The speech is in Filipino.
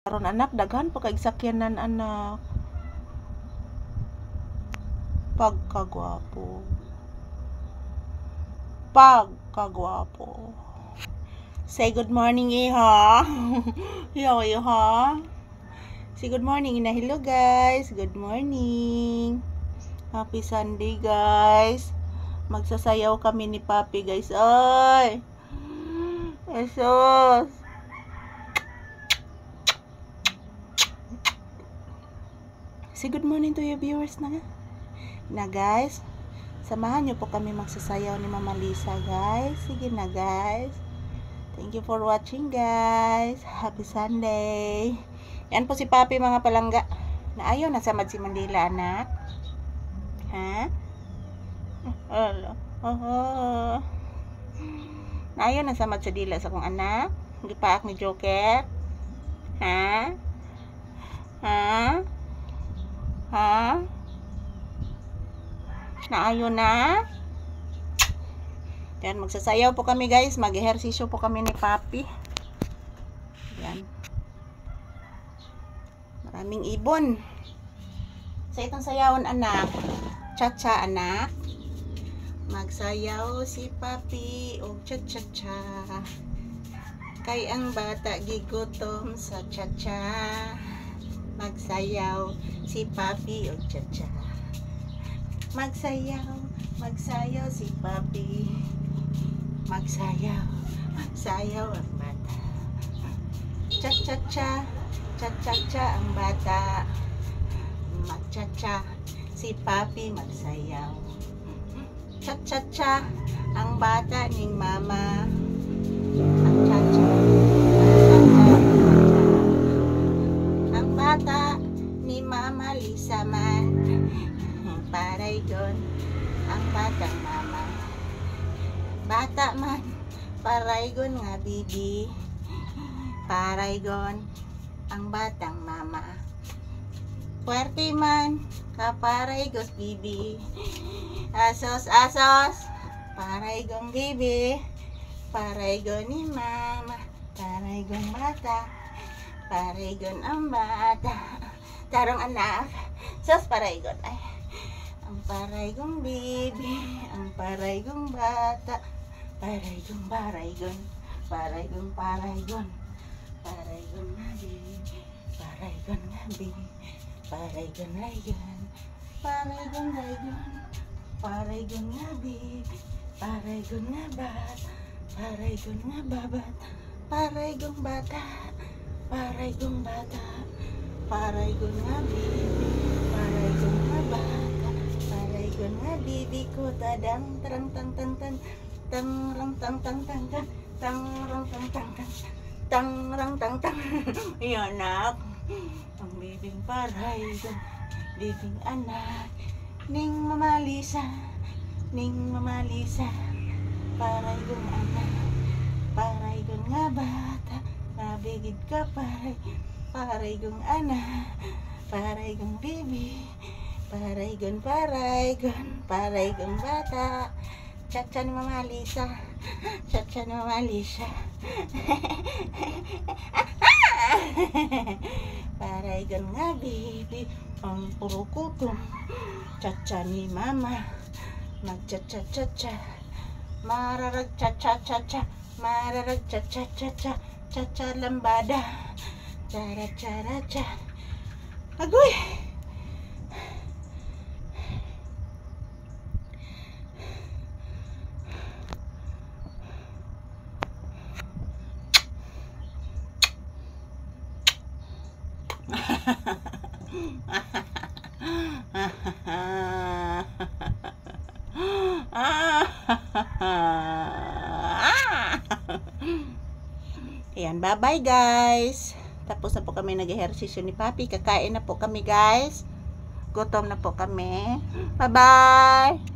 Karon anak, daghan pa kay sakyanan anak. Pagkagwapo. Say good morning, iha. Yo, iha. Say good morning, ina. Hello, guys. Good morning. Happy Sunday, guys. Magsasayaw kami ni Papi, guys. Ay! Esos! Say good morning to your viewers na. Na, guys. Samahan niyo po kami magsasayaw ni Mama Lisa, guys. Sige na, guys. Thank you for watching, guys. Happy Sunday. Yan po si Papi, mga palangga. Na ayaw na samad si Mandila, anak. Ha? Na ayaw na samad sa dila sa kong anak. Gipaak ni Joker. Ha? Ha? Ha? Naayo na. Yan, magsasayaw po kami, guys. Mag-ehersisyo po kami ni Papi. Yan. Maraming ibon. Sa itong sayawan, anak. Cha-cha, anak. Magsayaw si Papi o cha-cha-cha. Kay ang bata gigutom sa cha-cha. Magsayaw si Papi o cha-cha. Magsayaw, magsayaw si Papi. Magsayaw, magsayaw ang bata. Cha-cha-cha, cha-cha-cha ang bata. Mag-cha-cha si Papi magsayaw. Cha-cha-cha ang bata ning mama. Mag-cha-cha, ang bata ni Mama Lisa man. Paraygon ang batang mama. Bata man, paraygon nga bibi. Paraygon ang batang mama. Puwerte man, kaparaygos bibi. Asos, asos, paraygong bibi. Paraygon ni mama. Paraygon bata. Paraygon ang bata. Tarong anak. Sos, paraygon ay. Ang paraygong bibi, ang paraygong bata, paraygon, paraygon, paraygon, paraygon, paraygon nga bibi, paraygon nga bibi, paraygon, raygon, paraygon, raygon, paraygon nga bibi, paraygon nga bata, paraygon nga babat, paraygong bata, paraygong bata, paraygon nga bibi, paraygon nga bata. Paraygon nga bibi ko tadang tarang tang tang tang tang rang tang tang tang tang tang rang tang tang tang tang rang tang tang. Yan, anak. Ang bibing paraygon, bibing anak ning Mama Lisa, ning Mama Lisa. Paraygon anak, paraygon nga bata, nabigid ka paraygon anak, paraygon bibi. Paraygon, paraygon, paraygon bata. Cha-cha ni Mama Lisa. Cha-cha ni Mama Lisa. Paraygon nga bibi, ang puro kutom. Cha-cha ni Mama. Mag-cha-cha-cha-cha. Mararag cha-cha-cha-cha. Mararag cha-cha-cha-cha. Cha-cha lambada. Chara-chara-cha. Agoy! Ayan, bye-bye, guys. Tapos na po kami nag-ehersisyo ni Papi. Kakain na po kami, guys. Gutom na po kami. Bye-bye.